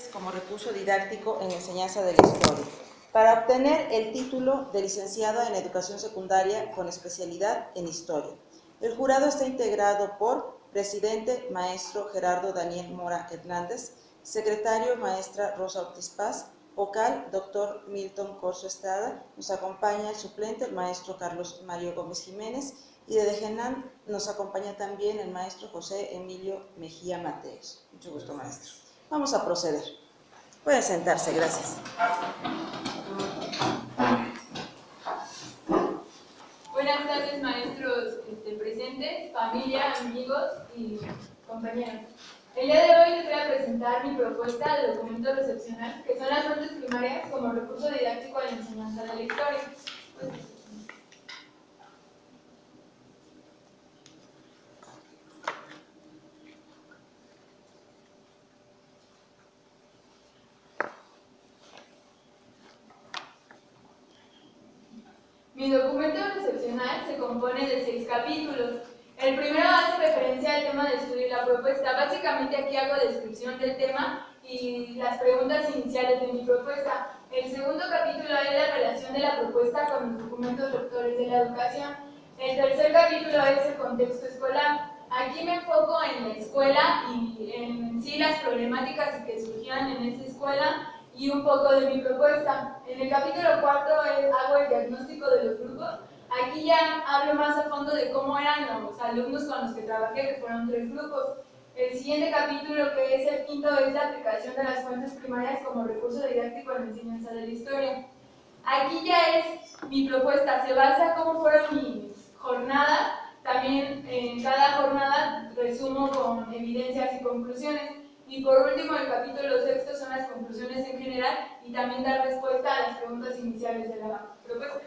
Como recurso didáctico en enseñanza de la historia, para obtener el título de licenciada en educación secundaria con especialidad en historia. El jurado está integrado por presidente, maestro Gerardo Daniel Mora Hernández, secretario, maestra Rosa Ortiz Paz, vocal, doctor Milton Corso Estrada, nos acompaña el suplente, el maestro Carlos Mario Gómez Jiménez, y de Degenán nos acompaña también el maestro José Emilio Mejía Mateos. Mucho gusto, maestro. Vamos a proceder. Pueden sentarse, gracias. Buenas tardes, maestros presentes, familia, amigos y compañeros. El día de hoy les voy a presentar mi propuesta de documento recepcional, que son las fuentes primarias como recurso didáctico a la enseñanza de la historia. Mi documento recepcional se compone de 6 capítulos. El primero hace referencia al tema de estudio y la propuesta. Básicamente aquí hago descripción del tema y las preguntas iniciales de mi propuesta. El segundo capítulo es la relación de la propuesta con los documentos rectores de la educación. El tercer capítulo es el contexto escolar. Aquí me enfoco en la escuela y en sí las problemáticas que surgían en esa escuela y un poco de mi propuesta. En el capítulo 4 hago el diagnóstico de los grupos. Aquí ya hablo más a fondo de cómo eran los alumnos con los que trabajé, que fueron 3 grupos. El siguiente capítulo, que es el quinto, es la aplicación de las fuentes primarias como recurso didáctico en la enseñanza de la historia. Aquí ya es mi propuesta, se basa en cómo fueron mis jornadas. También en cada jornada resumo con evidencias y conclusiones. Y por último, el capítulo 6 son las conclusiones en general y también dar respuesta a las preguntas iniciales de la propuesta.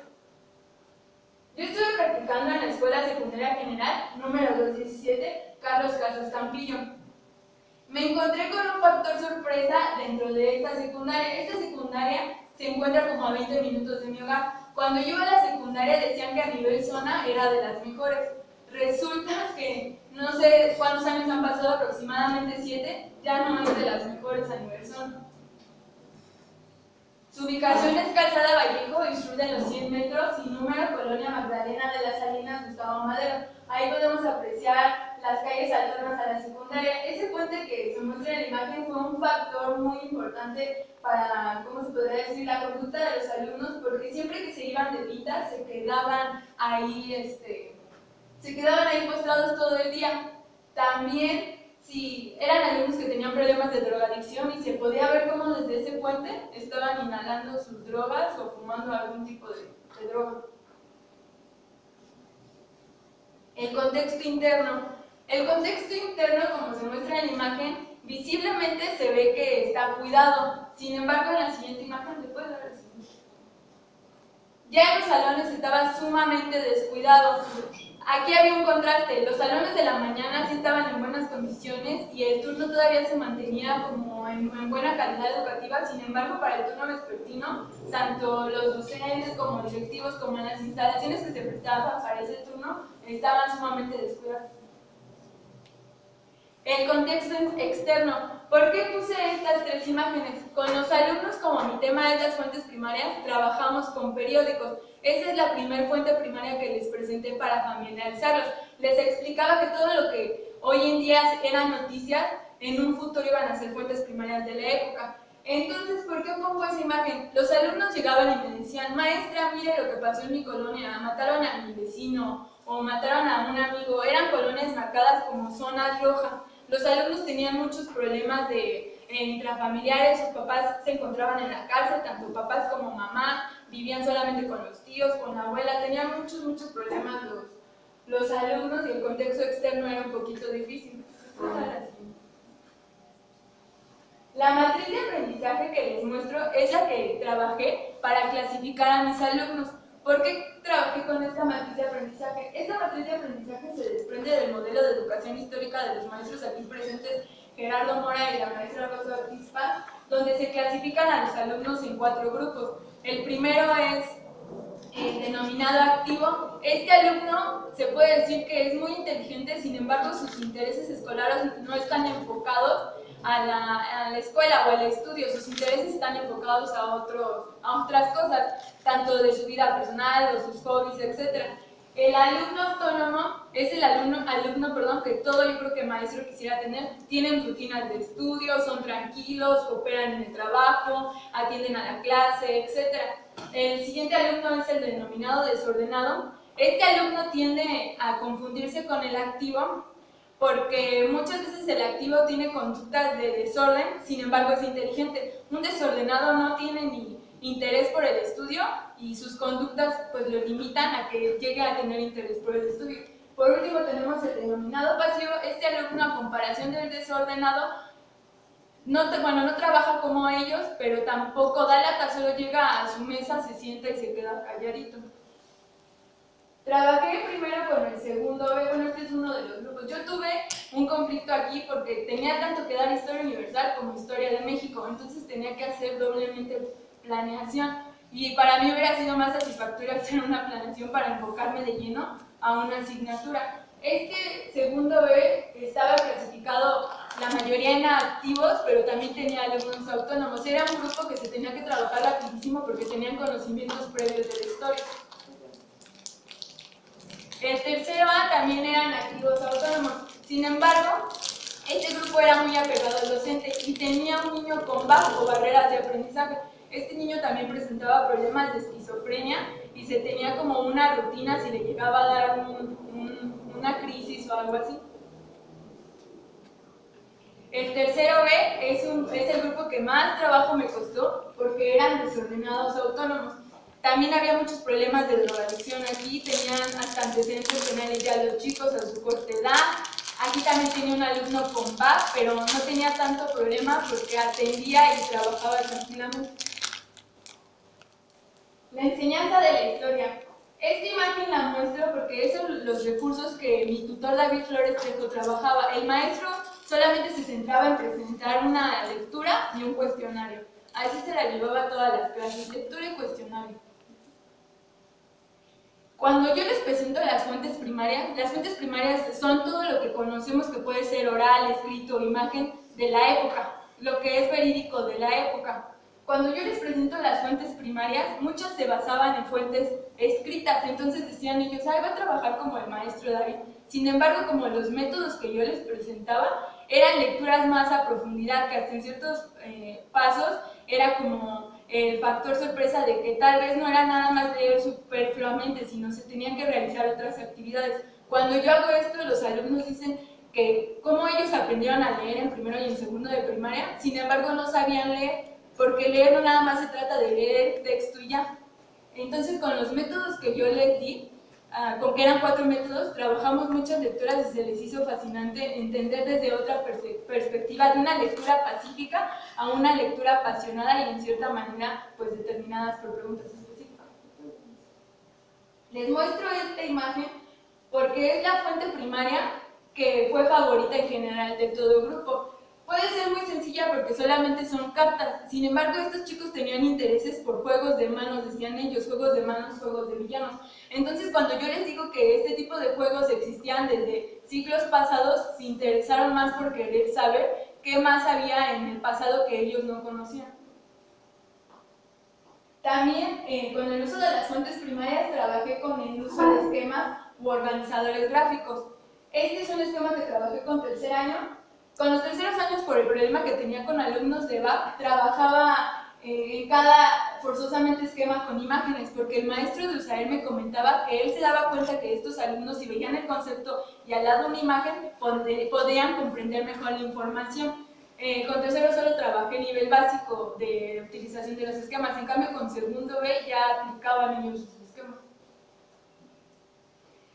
Yo estuve practicando en la Escuela Secundaria General, número 217, Carlos Casas Campillo. Me encontré con un factor sorpresa dentro de esta secundaria. Esta secundaria se encuentra como a 20 minutos de mi hogar. Cuando yo iba a la secundaria decían que a nivel zona era de las mejores. Resulta que no sé cuántos años han pasado, aproximadamente 7, ya no es de las mejores a nivel zona. Su ubicación es Calzada Vallejo, distribuida en los 100 metros, y número Colonia Magdalena de las Salinas, Gustavo Madero. Ahí podemos apreciar las calles alternas a la secundaria. Ese puente que se muestra en la imagen fue un factor muy importante para, ¿cómo se podría decir?, la conducta de los alumnos, porque siempre que se iban de pinta se quedaban ahí postrados todo el día. También, si eran alumnos que tenían problemas de drogadicción y se podía ver cómo desde ese puente estaban inhalando sus drogas o fumando algún tipo de droga. El contexto interno. El contexto interno, como se muestra en la imagen, visiblemente se ve que está cuidado. Sin embargo, en la siguiente imagen, ¿te puedes dar la siguiente? Ya en los salones estaba sumamente descuidado. Aquí había un contraste, los salones de la mañana sí estaban en buenas condiciones y el turno todavía se mantenía como en buena calidad educativa. Sin embargo, para el turno vespertino, tanto los docentes como directivos como las instalaciones que se prestaban para ese turno estaban sumamente descuidadas. El contexto externo. ¿Por qué puse estas 3 imágenes? Con los alumnos, como mi tema es las fuentes primarias, trabajamos con periódicos. Esa es la primera fuente primaria que les presenté para familiarizarlos. Les explicaba que todo lo que hoy en día eran noticias, en un futuro iban a ser fuentes primarias de la época. Entonces, ¿por qué pongo esa imagen? Los alumnos llegaban y me decían: maestra, mire lo que pasó en mi colonia, mataron a mi vecino o mataron a un amigo. Eran colonias marcadas como zonas rojas. Los alumnos tenían muchos problemas intrafamiliares, sus papás se encontraban en la cárcel, tanto papás como mamás, vivían solamente con los tíos, con la abuela, tenían muchos problemas los alumnos, y el contexto externo era un poquito difícil. La matriz de aprendizaje que les muestro es la que trabajé para clasificar a mis alumnos. ¿Por qué trabajé con esta matriz de aprendizaje? Esta matriz de aprendizaje se desprende del modelo de educación histórica de los maestros aquí presentes, Gerardo Mora y la maestra Rosa Ortiz Paz, donde se clasifican a los alumnos en 4 grupos. El primero es denominado activo. Este alumno se puede decir que es muy inteligente, sin embargo sus intereses escolares no están enfocados a la escuela o al estudio, sus intereses están enfocados a otras cosas, tanto de su vida personal o sus hobbies, etc. El alumno autónomo es el alumno, que todo yo creo que el maestro quisiera tener. Tienen rutinas de estudio, son tranquilos, cooperan en el trabajo, atienden a la clase, etc. El siguiente alumno es el denominado desordenado. Este alumno tiende a confundirse con el activo porque muchas veces el activo tiene conductas de desorden, sin embargo es inteligente. Un desordenado no tiene ni interés por el estudio y sus conductas pues lo limitan a que llegue a tener interés por el estudio. Por último tenemos el denominado pasivo. Este alumno, a comparación del desordenado, no trabaja como ellos, pero tampoco da lata, solo llega a su mesa, se sienta y se queda calladito. Trabajé primero con el segundo B, bueno, este es uno de los grupos. Yo tuve un conflicto aquí porque tenía tanto que dar Historia Universal como Historia de México, entonces tenía que hacer doblemente planeación. Y para mí hubiera sido más satisfactorio hacer una planeación para enfocarme de lleno a una asignatura. Este segundo B estaba clasificado la mayoría en activos, pero también tenía alumnos autónomos. Era un grupo que se tenía que trabajar rapidísimo porque tenían conocimientos previos de la historia. El tercero A también eran activos autónomos. Sin embargo, este grupo era muy apegado al docente y tenía un niño con BAC o barreras de aprendizaje. Este niño también presentaba problemas de esquizofrenia y se tenía como una rutina si le llegaba a dar una crisis o algo así. El tercero B es el grupo que más trabajo me costó porque eran desordenados autónomos. También había muchos problemas de drogadicción aquí, tenían hasta antecedentes penales ya los chicos a su corta edad. Aquí también tenía un alumno con BAC, pero no tenía tanto problema porque atendía y trabajaba tranquilamente. La enseñanza de la historia. Esta imagen la muestro porque son los recursos que mi tutor David Flores Trejo trabajaba. El maestro solamente se centraba en presentar una lectura y un cuestionario. Así se la llevaba a todas las clases, lectura y cuestionario. Cuando yo les presento las fuentes primarias son todo lo que conocemos que puede ser oral, escrito, imagen de la época, lo que es verídico de la época. Cuando yo les presento las fuentes primarias, muchos se basaban en fuentes escritas, entonces decían ellos, va a trabajar como el maestro David. Sin embargo, como los métodos que yo les presentaba eran lecturas más a profundidad, que hasta en ciertos pasos era como el factor sorpresa de que tal vez no era nada más leer superfluamente, sino se tenían que realizar otras actividades. Cuando yo hago esto, los alumnos dicen que como ellos aprendieron a leer en primero y en segundo de primaria, sin embargo no sabían leer, porque leer no nada más se trata de leer texto y ya. Entonces con los métodos que yo les di, con que eran 4 métodos, trabajamos muchas lecturas y se les hizo fascinante entender desde otra perspectiva, de una lectura pacífica a una lectura apasionada y en cierta manera pues determinadas por preguntas específicas. Les muestro esta imagen porque es la fuente primaria que fue favorita en general de todo el grupo. Puede ser muy sencilla porque solamente son cartas, sin embargo estos chicos tenían intereses por juegos de manos, decían ellos, juegos de manos, juegos de villanos. Entonces cuando yo les digo que este tipo de juegos existían desde siglos pasados, se interesaron más por querer saber qué más había en el pasado que ellos no conocían. También con el uso de las fuentes primarias trabajé con el uso de esquemas u organizadores gráficos. Este es un esquema que trabajé con tercer año. Con los terceros años, por el problema que tenía con alumnos de BAC, trabajaba en cada forzosamente esquema con imágenes, porque el maestro de USAER me comentaba que él se daba cuenta que estos alumnos, si veían el concepto y al lado una imagen, podían comprender mejor la información. Con tercero solo trabajé nivel básico de utilización de los esquemas, en cambio con segundo B ya aplicaban ellos sus esquemas.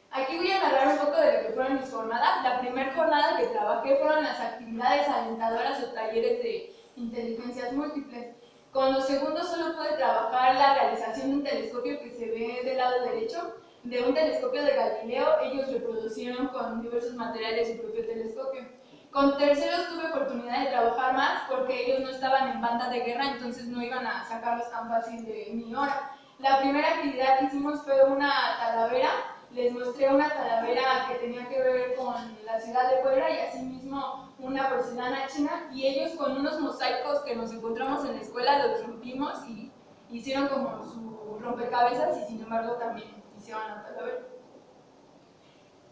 Aquí voy a narrar un poco de lo que fueron mis jornadas. La primera jornada que trabajé fueron las actividades alentadoras o talleres de inteligencias múltiples. Con los segundos solo pude trabajar la realización de un telescopio que se ve del lado derecho, de un telescopio de Galileo. Ellos reproducieron con diversos materiales su propio telescopio. Con terceros tuve oportunidad de trabajar más porque ellos no estaban en banda de guerra, entonces no iban a sacarlos tan fácil de mi hora. La primera actividad que hicimos fue una talavera les mostré una calavera que tenía que ver con la ciudad de Puebla y asimismo una porcelana china, y ellos con unos mosaicos que nos encontramos en la escuela los rompimos y hicieron como su rompecabezas, y sin embargo también hicieron la calavera.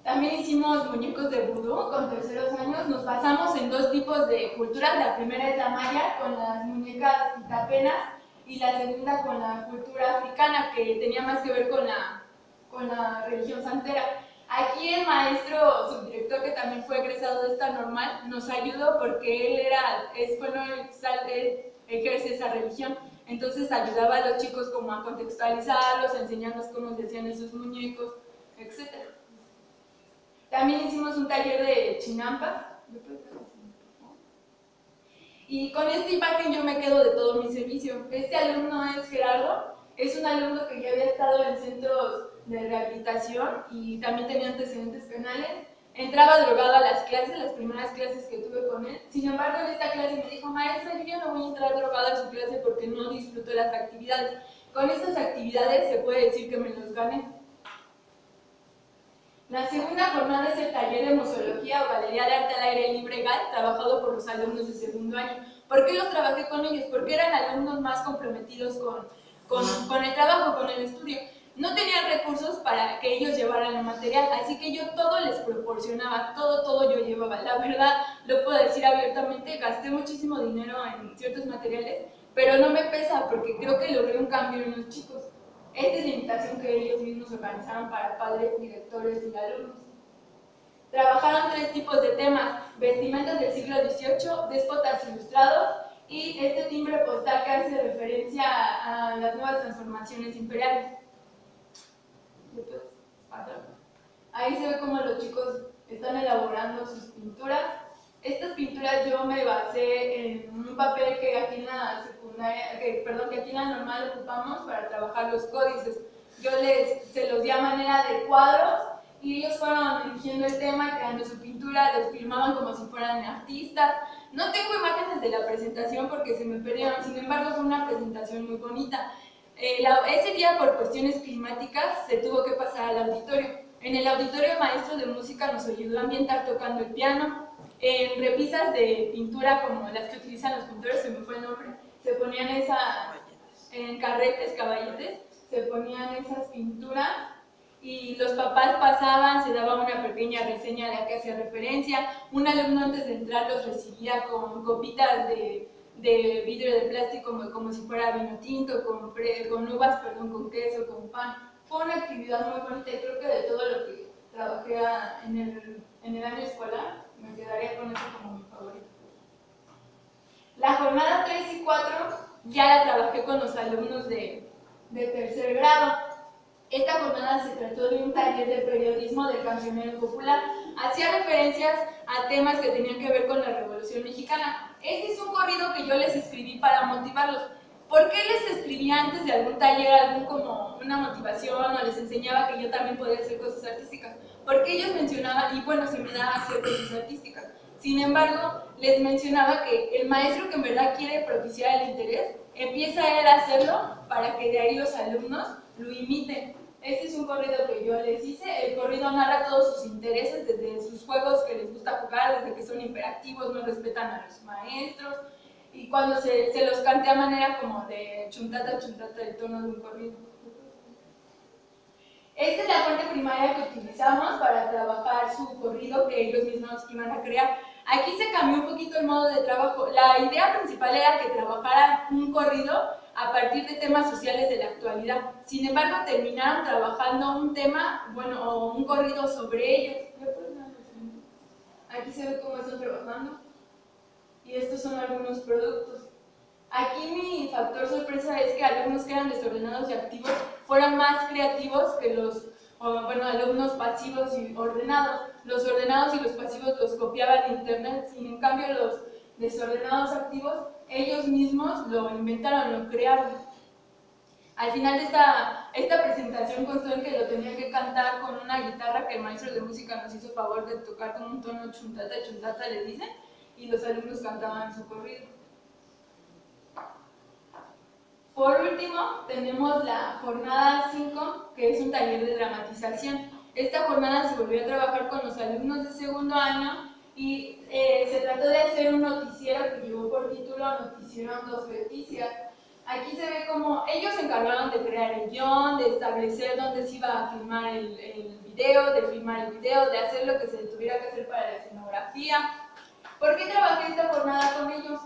También hicimos muñecos de vudú con terceros años. Nos basamos en dos tipos de culturas. La primera es la maya, con las muñecas itapenas, y la segunda con la cultura africana, que tenía más que ver con la religión santera. Aquí el maestro subdirector, que también fue egresado de esta normal, nos ayudó porque él ejerce esa religión. Entonces ayudaba a los chicos como a contextualizarlos, a enseñarnos cómo se hacían esos muñecos, etc. También hicimos un taller de chinampas. Y con esta imagen yo me quedo de todo mi servicio. Este alumno es Gerardo, es un alumno que ya había estado en centros de rehabilitación y también tenía antecedentes penales. Entraba drogado a las clases, las primeras clases que tuve con él. Sin embargo, en esta clase me dijo: maestra, yo ya no voy a entrar drogado a su clase porque no disfruto las actividades. Con estas actividades se puede decir que me los gané. La segunda jornada es el taller de museología o galería de arte al aire libre GAL, trabajado por los alumnos de segundo año. ¿Por qué los trabajé con ellos? Porque eran alumnos más comprometidos con el trabajo, con el estudio. No tenían recursos para que ellos llevaran el material, así que yo todo les proporcionaba, todo yo llevaba. La verdad, lo puedo decir abiertamente, gasté muchísimo dinero en ciertos materiales, pero no me pesa porque creo que logré un cambio en los chicos. Esta es la invitación que ellos mismos organizaron para padres, directores y alumnos. Trabajaron 3 tipos de temas: vestimentas del siglo XVIII, déspotas ilustrados y este timbre postal que hace referencia a las nuevas transformaciones imperiales. Ahí se ve cómo los chicos están elaborando sus pinturas. Estas pinturas yo me basé en un papel que aquí en la secundaria, que aquí en la normal ocupamos para trabajar los códices. Yo se los di a manera de cuadros y ellos fueron eligiendo el tema, creando su pintura, los filmaban como si fueran artistas. No tengo imágenes de la presentación porque se me perdieron, sin embargo fue una presentación muy bonita. Ese día, por cuestiones climáticas, se tuvo que pasar al auditorio. En el auditorio, el maestro de música nos ayudó a ambientar tocando el piano. En repisas de pintura como las que utilizan los pintores, se me fue el nombre, se ponían en carretes, caballetes, se ponían esas pinturas y los papás pasaban, se daba una pequeña reseña de a qué hacía referencia. Un alumno antes de entrar los recibía con copitas de vidrio de plástico como si fuera vino tinto, con uvas, con queso, con pan. Fue una actividad muy bonita y creo que de todo lo que trabajé en el año escolar, me quedaría con eso como mi favorito. La jornada 3 y 4 ya la trabajé con los alumnos de tercer grado. Esta jornada se trató de un taller de periodismo del cancionero popular. Hacía referencias a temas que tenían que ver con la Revolución Mexicana. Este es un corrido que yo les escribí para motivarlos. ¿Por qué les escribía antes de algún taller, como una motivación, o les enseñaba que yo también podía hacer cosas artísticas? Porque ellos mencionaban, y bueno, se me da hacer cosas artísticas. Sin embargo, les mencionaba que el maestro que en verdad quiere propiciar el interés, empieza él a hacerlo para que de ahí los alumnos lo imiten. Este es un corrido que yo les hice. El corrido narra todos sus intereses, desde sus juegos que les gusta jugar, desde que son hiperactivos, no respetan a los maestros, y cuando se los canté a manera como de chuntata, chuntata, el tono de un corrido. Esta es la fuente primaria que utilizamos para trabajar su corrido que ellos mismos iban a crear. Aquí se cambió un poquito el modo de trabajo. La idea principal era que trabajaran un corrido a partir de temas sociales de la actualidad. Sin embargo, terminaron trabajando un tema, o un corrido sobre ellos. Aquí se ve cómo están trabajando. Y estos son algunos productos. Aquí mi factor sorpresa es que alumnos que eran desordenados y activos fueron más creativos que los alumnos pasivos y ordenados. Los ordenados y los pasivos los copiaban de internet, en cambio los desordenados activos, ellos mismos lo inventaron, lo crearon. Al final de esta presentación constó en que lo tenía que cantar con una guitarra que el maestro de música nos hizo favor de tocar con un tono chuntata, chuntata le dicen, y los alumnos cantaban su corrido. Por último, tenemos la jornada 5, que es un taller de dramatización. Esta jornada se volvió a trabajar con los alumnos de segundo año y se trató de hacer un noticiero que llevó por título Noticiero Dos Leticias. Aquí se ve como ellos se encargaron de crear el guión, de establecer dónde se iba a filmar el video, de filmar el video, de hacer lo que se tuviera que hacer para la escenografía. ¿Por qué trabajé esta jornada con ellos?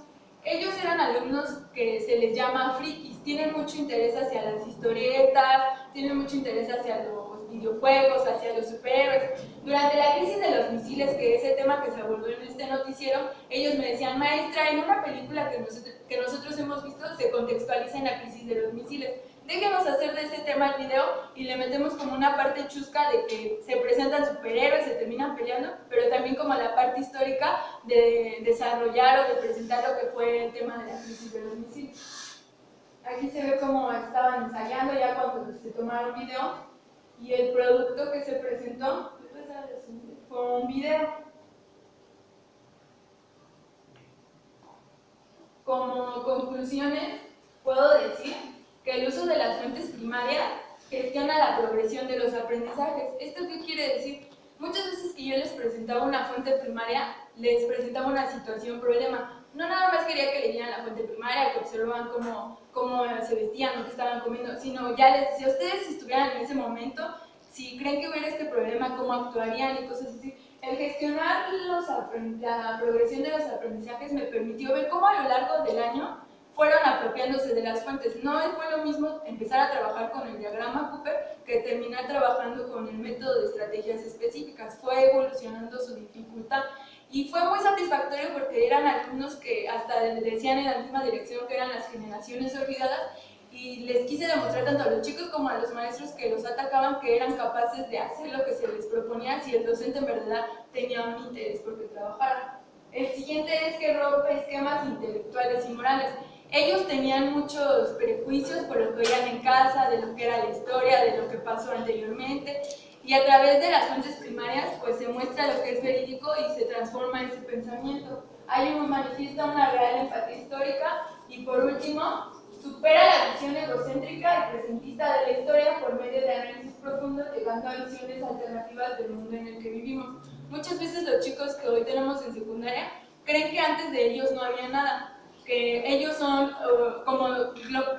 Ellos eran alumnos que se les llama frikis, tienen mucho interés hacia las historietas, tienen mucho interés hacia los videojuegos, hacia los superhéroes. Durante la crisis de los misiles, que es el tema que se abordó en este noticiero, ellos me decían: maestra, en una película que nosotros hemos visto se contextualiza en la crisis de los misiles. Déjenos hacer de ese tema el video y le metemos como una parte chusca de que se presentan superhéroes, se terminan peleando, pero también como la parte histórica de desarrollar o de presentar lo que fue el tema de la crisis de los misiles. Aquí se ve cómo estaban ensayando ya cuando se tomaron video y el producto que se presentó fue un video. Como conclusiones, puedo decir que el uso de las fuentes primarias gestiona la progresión de los aprendizajes. ¿Esto qué quiere decir? Muchas veces que yo les presentaba una fuente primaria, les presentaba una situación, problema. No nada más quería que leyeran la fuente primaria, que observaban cómo se vestían o qué estaban comiendo, sino ya les decía: ustedes si estuvieran en ese momento, si creen que hubiera este problema, cómo actuarían y cosas así. El gestionar la progresión de los aprendizajes me permitió ver cómo a lo largo del año fueron apropiándose de las fuentes. No fue lo mismo empezar a trabajar con el diagrama Cooper que terminar trabajando con el método de estrategias específicas. Fue evolucionando su dificultad y fue muy satisfactorio porque eran alumnos que hasta decían en la misma dirección que eran las generaciones olvidadas, y les quise demostrar tanto a los chicos como a los maestros que los atacaban que eran capaces de hacer lo que se les proponía si el docente en verdad tenía un interés por que trabajaran. El siguiente es que rompe esquemas intelectuales y morales. Ellos tenían muchos prejuicios por lo que oían en casa, de lo que era la historia, de lo que pasó anteriormente, y a través de las fuentes primarias pues se muestra lo que es verídico y se transforma ese pensamiento. Hay manifiesta una real empatía histórica y por último supera la visión egocéntrica y presentista de la historia por medio de análisis profundo, llegando a visiones alternativas del mundo en el que vivimos. Muchas veces los chicos que hoy tenemos en secundaria creen que antes de ellos no había nada, que ellos son como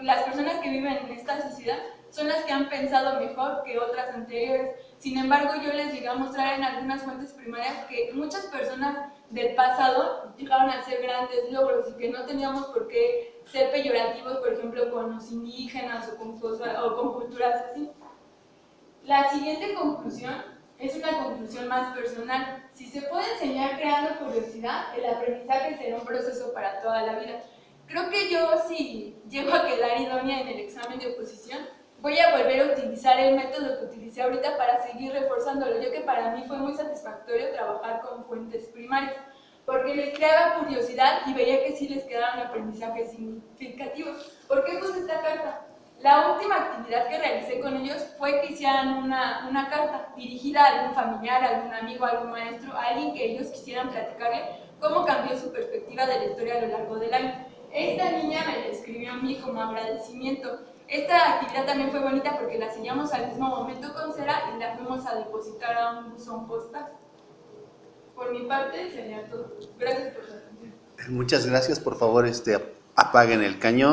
las personas que viven en esta sociedad son las que han pensado mejor que otras anteriores. Sin embargo, yo les llegué a mostrar en algunas fuentes primarias que muchas personas del pasado llegaron a hacer grandes logros y que no teníamos por qué ser peyorativos, por ejemplo, con los indígenas o con culturas así. La siguiente conclusión es una conclusión más personal. Si se puede enseñar creando curiosidad, el aprendizaje será un proceso para toda la vida. Creo que yo, si llego a quedar idónea en el examen de oposición, voy a volver a utilizar el método que utilicé ahorita para seguir reforzándolo, ya que para mí fue muy satisfactorio trabajar con fuentes primarias, porque les creaba curiosidad y veía que sí les quedaban aprendizajes significativos. ¿Por qué puse esta carta? La última actividad que realicé con ellos fue que hicieran una carta dirigida a algún familiar, a algún amigo, a algún maestro, a alguien que ellos quisieran platicarle cómo cambió su perspectiva de la historia a lo largo del año. Esta niña me la escribió a mí como agradecimiento. Esta actividad también fue bonita porque la sellamos al mismo momento con cera y la fuimos a depositar a un buzón postal. Por mi parte sería todo. Gracias por su atención. Muchas gracias. Por favor, apaguen el cañón.